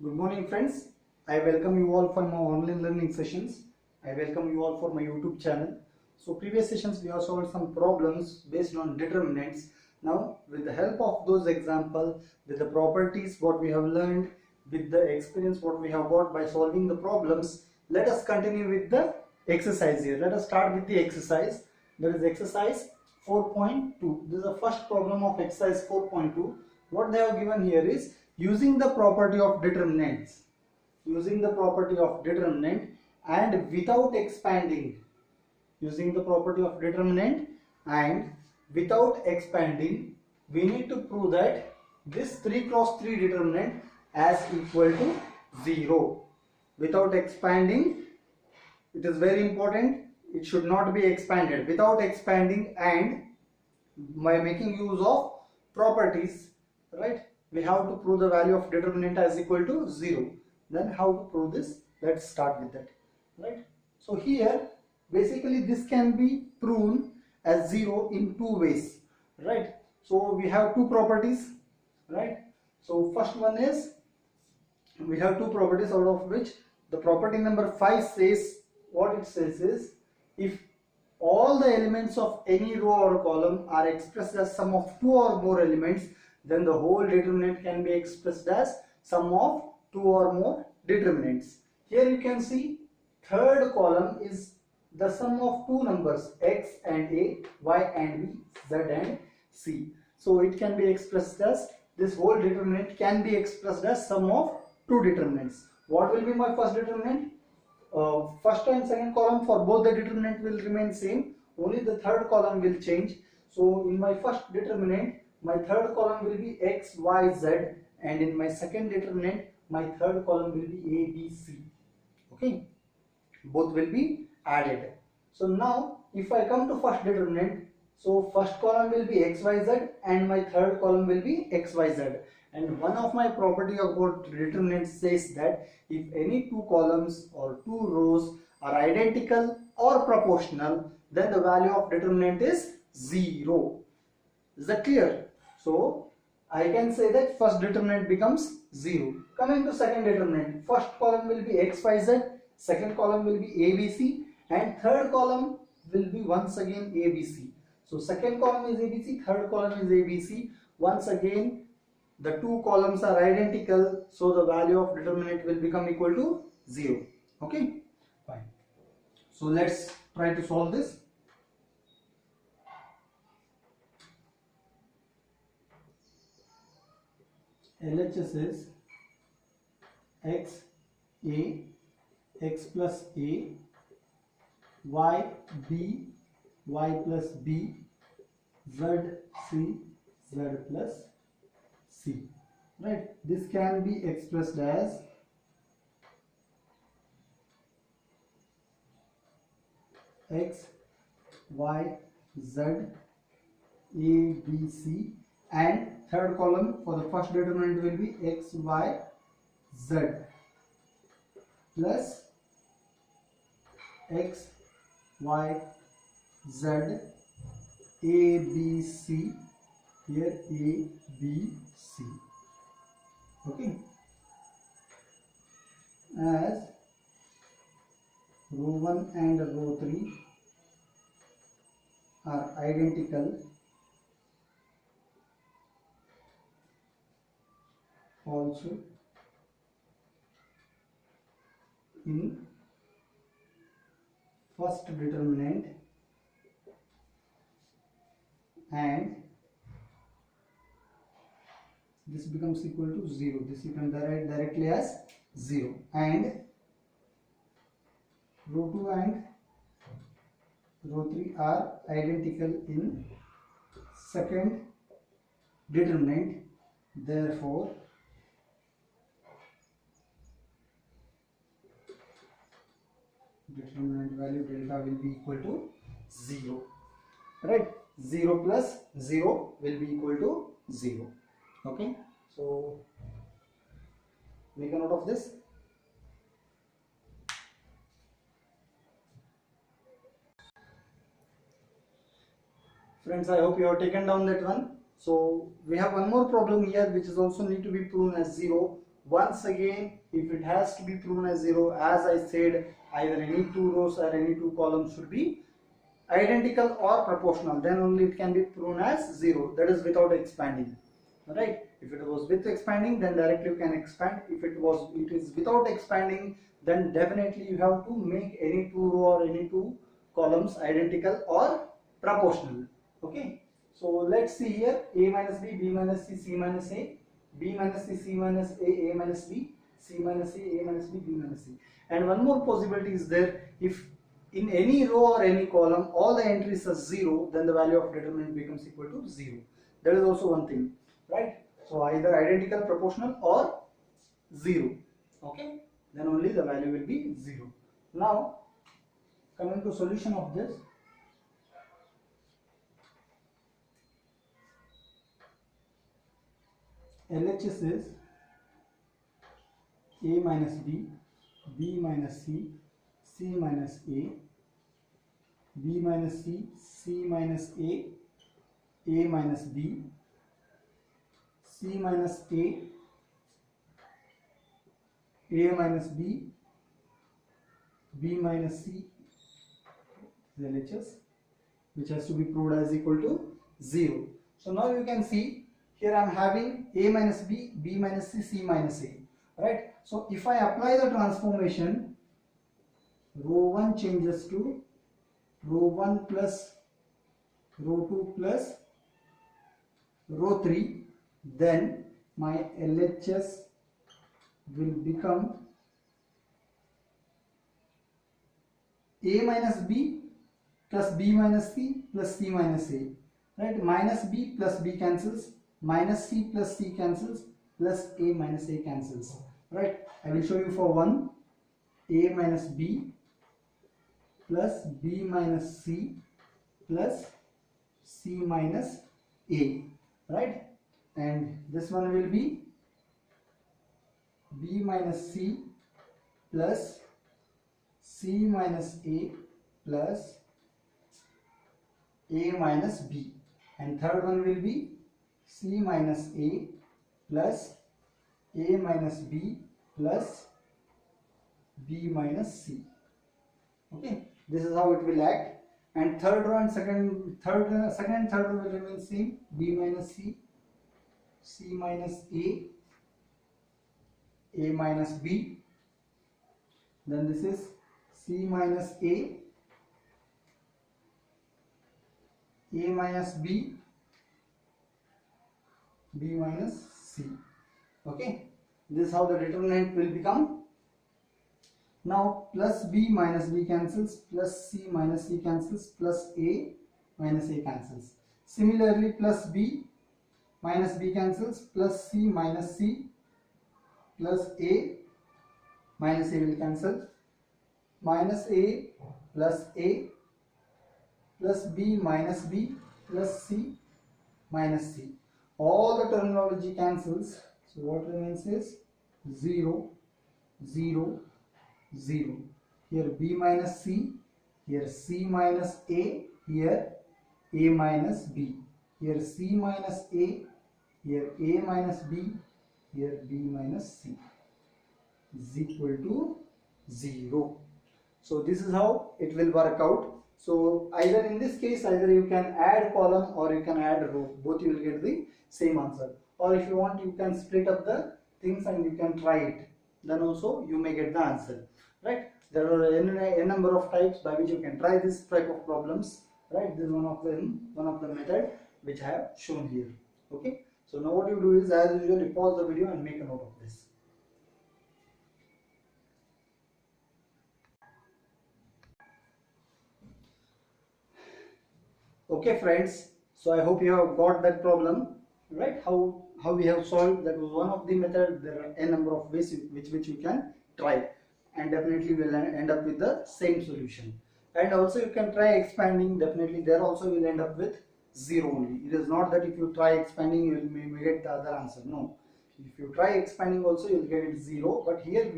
Good morning friends. I welcome you all for my online learning sessions. I welcome you all for my YouTube channel. So previous sessions we have solved some problems based on determinants. Now with the help of those examples, with the properties what we have learned, with the experience what we have got by solving the problems, let us continue with the exercise here. Let us start with the exercise. That is exercise 4.2. This is the first problem of exercise 4.2. What they have given here is using the property of determinants, using the property of determinant and without expanding, using the property of determinant and without expanding, we need to prove that this 3 cross 3 determinant as equal to 0. Without expanding, it is very important, it should not be expanded. Without expanding and by making use of properties, right, we have to prove the value of determinant as equal to 0. Then how to prove this? Let's start with that, right? So here basically this can be proven as 0 in two ways, right? So we have two properties, right? So first one is, we have two properties, out of which the property number 5 says, what it says is, if all the elements of any row or column are expressed as sum of two or more elements, then the whole determinant can be expressed as sum of two or more determinants. Here you can see third column is the sum of two numbers x and a, y and b, z and c. So it can be expressed as, this whole determinant can be expressed as sum of two determinants. What will be my first determinant? First and second column for both the determinant will remain same, only the third column will change. So in my first determinant, my third column will be x, y, z, and in my second determinant, my third column will be a, b, c. Okay, both will be added. So now if I come to first determinant, so first column will be x, y, z and my third column will be x, y, z. And one of my property about determinant says that if any two columns or two rows are identical or proportional, then the value of determinant is 0. Is that clear? So I can say that first determinant becomes 0. Coming to second determinant, first column will be x, y, z, second column will be a, b, c, and third column will be once again a, b, c. So second column is a, b, c, third column is a, b, c. Once again the two columns are identical, so the value of determinant will become equal to 0. Okay, fine. So let's try to solve this. LHS is x a, x plus a, y b, y plus b, z c, z plus c, right? This can be expressed as x, y, z, a, b, c, and third column for the first determinant will be x, y, z plus x, y, z, a, b, c, here a, b, c. Okay, as row 1 and row 3 are identical, also in first determinant and this becomes equal to 0. This you can write directly as 0. And row 2 and row 3 are identical in second determinant. Therefore, determinant value delta will be equal to 0. Right? 0 plus 0 will be equal to 0. Okay, so make a note of this. Friends, I hope you have taken down that one. So we have one more problem here which is also need to be proven as 0. once again, if it has to be proven as 0, as I said, either any two rows or any two columns should be identical or proportional, then only it can be proven as 0, that is without expanding. Right? If it was with expanding, then directly you can expand. If it is without expanding, then definitely you have to make any two row or any two columns identical or proportional. Okay, so let's see here: a minus b, b minus c, c minus a, b minus c, c minus a minus b, c minus c, a minus b, b minus c. And one more possibility is there: if in any row or any column all the entries are 0, then the value of determinant becomes equal to 0. That is also one thing, right? So either identical, proportional or 0. Okay, then only the value will be 0. Now coming to solution of this, LHS is a minus b, b minus c, c minus a, b minus c, c minus a minus b, c minus a minus b, b minus c is LHS, which has to be proved as equal to 0. So now you can see here I am having a minus b, b minus c, c minus a. Right? So if I apply the transformation, row 1 changes to row 1 plus row 2 plus row 3, then my LHS will become a minus b plus b minus c plus c minus a. Right? Minus b plus b cancels, minus c plus c cancels, plus a minus a cancels. Right? I will show you for one: a minus b plus b minus c plus c minus a. Right? And this one will be b minus c plus c minus a plus a minus b. And third one will be c minus a plus a minus b plus b minus c. Okay, this is how it will act. And third row and second and third row will remain same: b minus c, c minus a minus b. Then this is c minus a minus b, b minus c. Okay, this is how the determinant will become. Now plus b minus b cancels, plus c minus c cancels, plus a minus a cancels. Similarly, plus b minus b cancels, plus c minus c plus a minus a will cancel, minus a plus b minus b plus c minus c. All the terminology cancels. So what remains is 0, 0, 0. Here b minus c, here c minus a, here a minus b, here c minus a, here a minus b, here b minus c is equal to 0. So this is how it will work out. So either in this case, either you can add column or you can add row, both you will get the same answer. Or if you want, you can split up the things and you can try it, then also you may get the answer. Right? There are a number of types by which you can try this type of problems. Right? This is one of the method which I have shown here. Okay? So now what you do is, as usual, you pause the video and make a note of this. Okay friends, so I hope you have got that problem, right? How we have solved. That was one of the method. There are a number of ways which you can try, and definitely will end up with the same solution. And also you can try expanding. Definitely there also will end up with 0 only. It is not that if you try expanding you will get the other answer. No, if you try expanding also you will get it 0. But here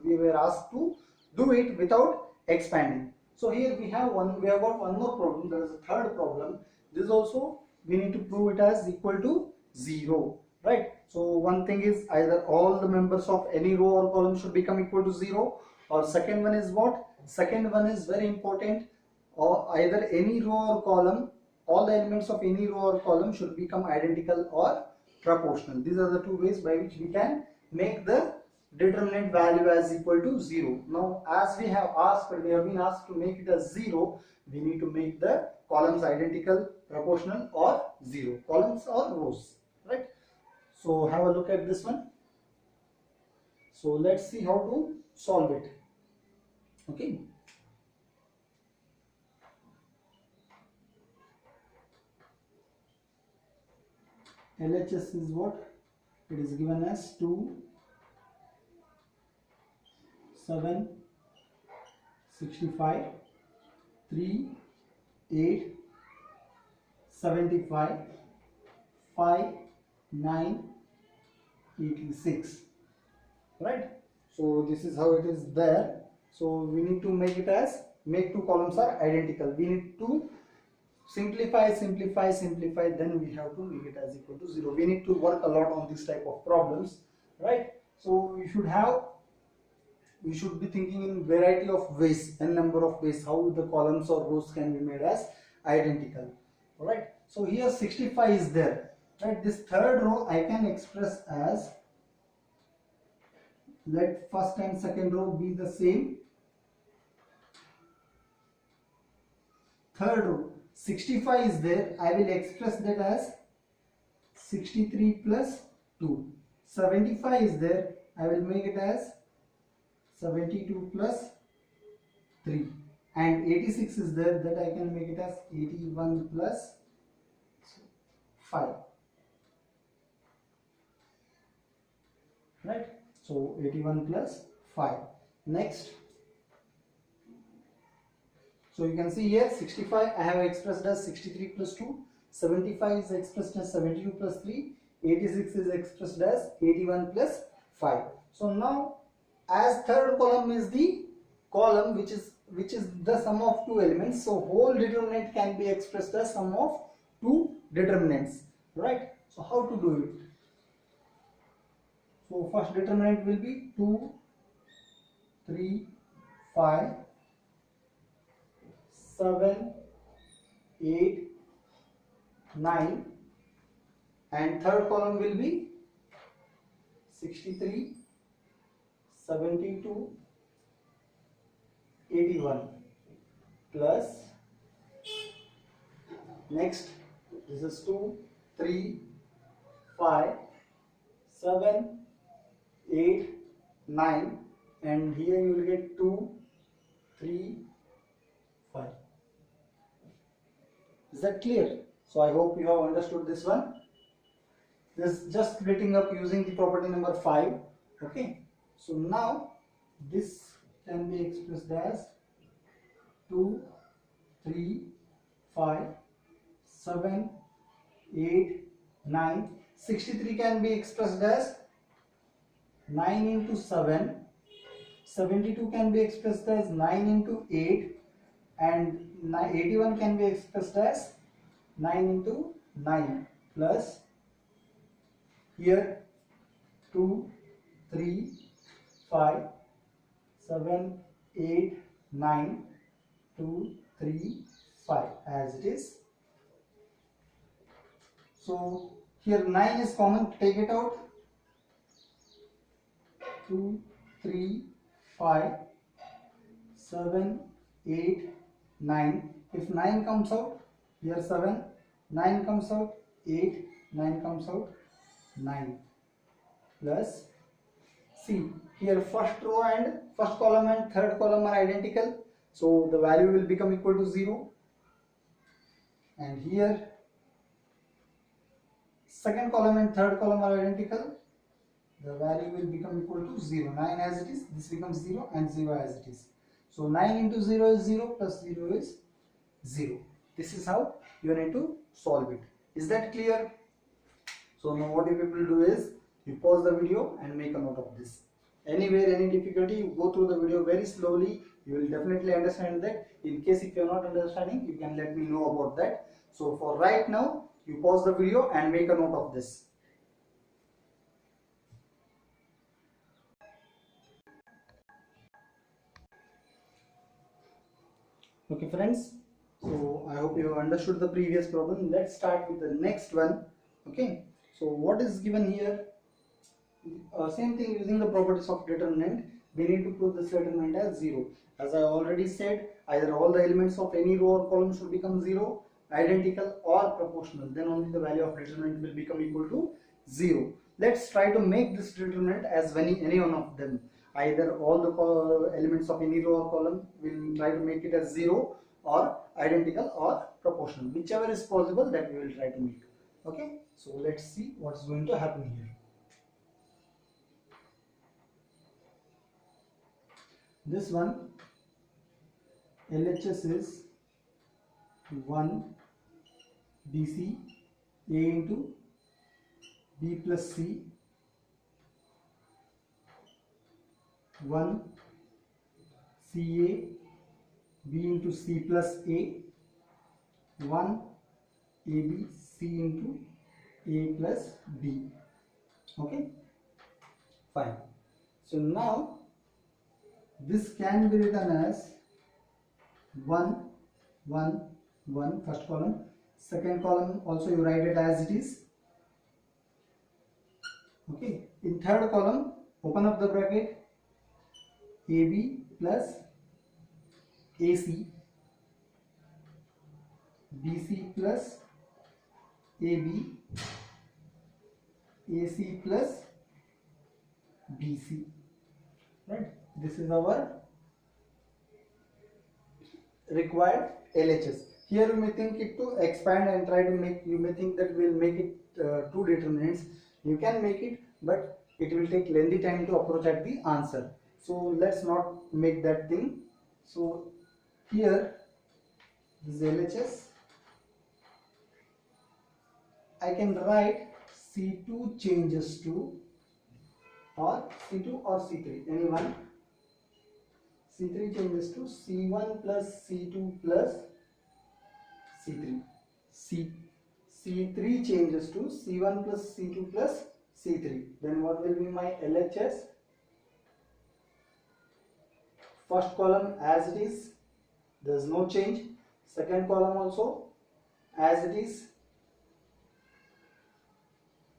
we were asked to do it without expanding. So here we have got one more problem. There is a third problem. This also we need to prove it as equal to 0. right? So one thing is either all the members of any row or column should become equal to 0, or second one is what? Second one is very important, or either any row or column, all the elements of any row or column should become identical or proportional. These are the two ways by which we can make the determinant value as equal to 0. Now as we have been asked to make it as 0, we need to make the columns identical, proportional or 0, columns or rows, right? So have a look at this one. So let's see how to solve it. Okay. LHS is what? It is given as 2, 7, 65, 3, 8, 75, 5, 9, 86, right? So this is how it is there. So we need to make it as, make two columns are identical. We need to simplify, then we have to make it as equal to 0. We need to work a lot on this type of problems, right? So we should be thinking in variety of ways, n number of ways, how the columns or rows can be made as identical. All right. So here 65 is there, right? This third row I can express as, let first and second row be the same. Third row 65 is there, I will express that as 63 plus 2. 75 is there, I will make it as 72 plus 3. And 86 is there, that I can make it as 81 plus 5. Right? So 81 plus 5. Next. So you can see here 65 I have expressed as 63 plus 2, 75 is expressed as 72 plus 3, 86 is expressed as 81 plus 5. So now as third column is the column which is the sum of two elements, so whole determinant can be expressed as sum of two determinants, right? So how to do it? So first determinant will be 2, 3, 5, 7, 8, 9, and third column will be 63, 72, 81 plus, next this is 2, 3, 5, 7, 8, 9, and here you will get 2, 3, 5. Is that clear? So I hope you have understood this one. This is just splitting up using the property number 5. Okay. So now this can be expressed as 2, 3, 5, 7, 8, 9. 63 can be expressed as 9 into 7. 72 can be expressed as 9 into 8. And 81 can be expressed as 9 into 9 plus here 2, 3, 5, 7, 8, 9, 2, 3, 5 as it is. So here 9 is common, take it out. 2, 3, 5, 7, 8, 9. If 9 comes out, here 7, 9 comes out, 8, 9 comes out, 9 plus, see here first row and first column and third column are identical, so the value will become equal to 0. And here second column and third column are identical, the value will become equal to 0. 9 as it is, this becomes 0, and 0 as it is. So 9 into 0 is 0, plus 0 is 0. This is how you need to solve it. Is that clear? So now what you people do is, you pause the video and make a note of this. Anywhere, any difficulty, you go through the video very slowly. You will definitely understand that. In case if you are not understanding, you can let me know about that. So for right now, you pause the video and make a note of this. Okay friends, so I hope you have understood the previous problem. Let's start with the next one. Okay, so what is given here? Same thing, using the properties of determinant, we need to prove this determinant as 0. As I already said, either all the elements of any row or column should become 0, identical or proportional, then only the value of determinant will become equal to 0. Let's try to make this determinant as any one of them. Either all the elements of any row or column, will try to make it as 0, or identical or proportional. Whichever is possible, that we will try to make. Okay, so let's see what's going to happen here. This one, LHS is 1 BC A into B plus C, 1 CA B into C plus A, 1 AB C into A plus B. Okay, fine. So now this can be written as 1 1 1 first column, second column also you write it as it is. Okay, in third column, open up the bracket, AB plus AC, BC plus AB, AC plus BC. Right, this is our required LHS. Here you may think it to expand and try to make, you may think that we will make it two determinants. You can make it, but it will take lengthy time to approach at the answer. So let's not make that thing. So here this is LHS. I can write C2 changes to, or C2 or C3, anyone. C3 changes to C1 plus C2 plus C3. C3 changes to C1 plus C2 plus C3. Then what will be my LHS? First column as it is, there is no change. Second column also as it is,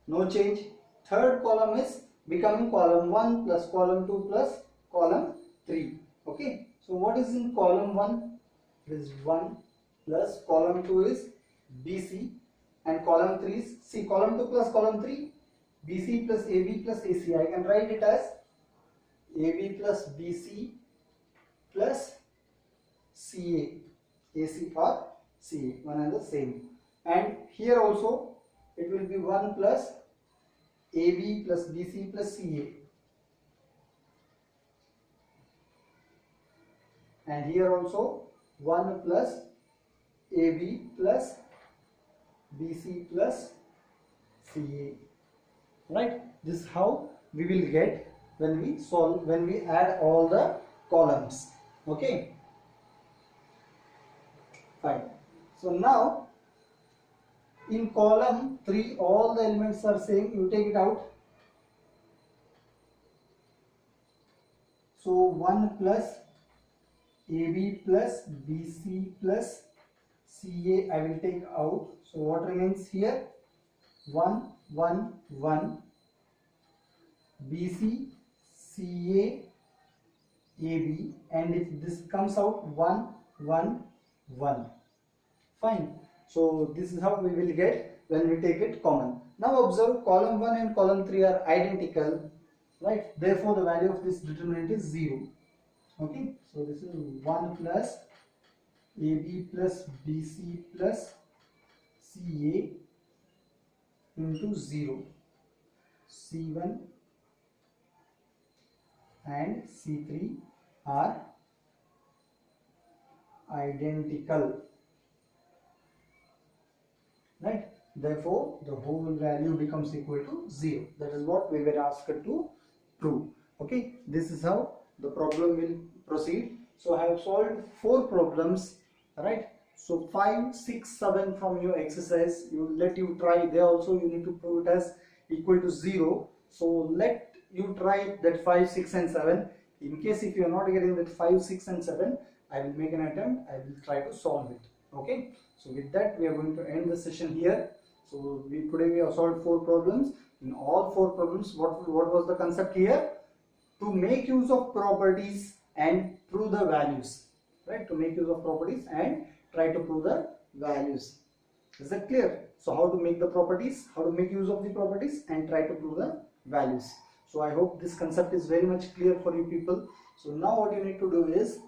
no change. Third column is becoming column 1 plus column 2 plus column 3. Okay, so what is in column 1? It is 1 plus column 2 is BC, and column 3 is, see, column 2 plus column 3, BC plus AB plus AC. I can write it as AB plus BC plus CA, AC or CA, one and the same. And here also it will be 1 plus AB plus BC plus CA, and here also 1 plus AB plus BC plus CA. Right, this is how we will get when we solve, when we add all the columns. Okay, fine. So now in column 3 all the elements are same, you take it out. So 1 plus AB plus BC plus CA I will take out. So what remains here? 1 1 1 BC CA AB, and if this comes out 1 1 1. Fine. So this is how we will get when we take it common. Now observe, column 1 and column 3 are identical, right? Therefore the value of this determinant is 0. Okay, so this is 1 plus AB plus BC plus CA into 0. C1 and C3 are identical, right? Therefore the whole value becomes equal to 0. That is what we were asked to prove. Okay, this is how the problem will proceed. So I have solved 4 problems, right? So 5, 6, 7 from your exercise, let you try. There also you need to prove it as equal to 0. So let you try that 5, 6 and 7. In case if you are not getting that 5, 6 and 7, I will make an attempt, I will try to solve it. Okay, so with that we are going to end the session here. So today we have solved 4 problems. In all 4 problems, what was the concept here? To make use of properties and prove the values, right? To make use of properties and try to prove the values. Is that clear? So how to make the properties, how to make use of the properties and try to prove the values. So I hope this concept is very much clear for you people. So now what you need to do is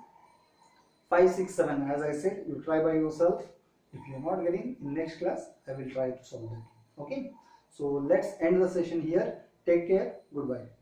5, 6, 7, as I said, you try by yourself. If you are not getting, in next class I will try to solve it. Okay, so let's end the session here. Take care. Goodbye.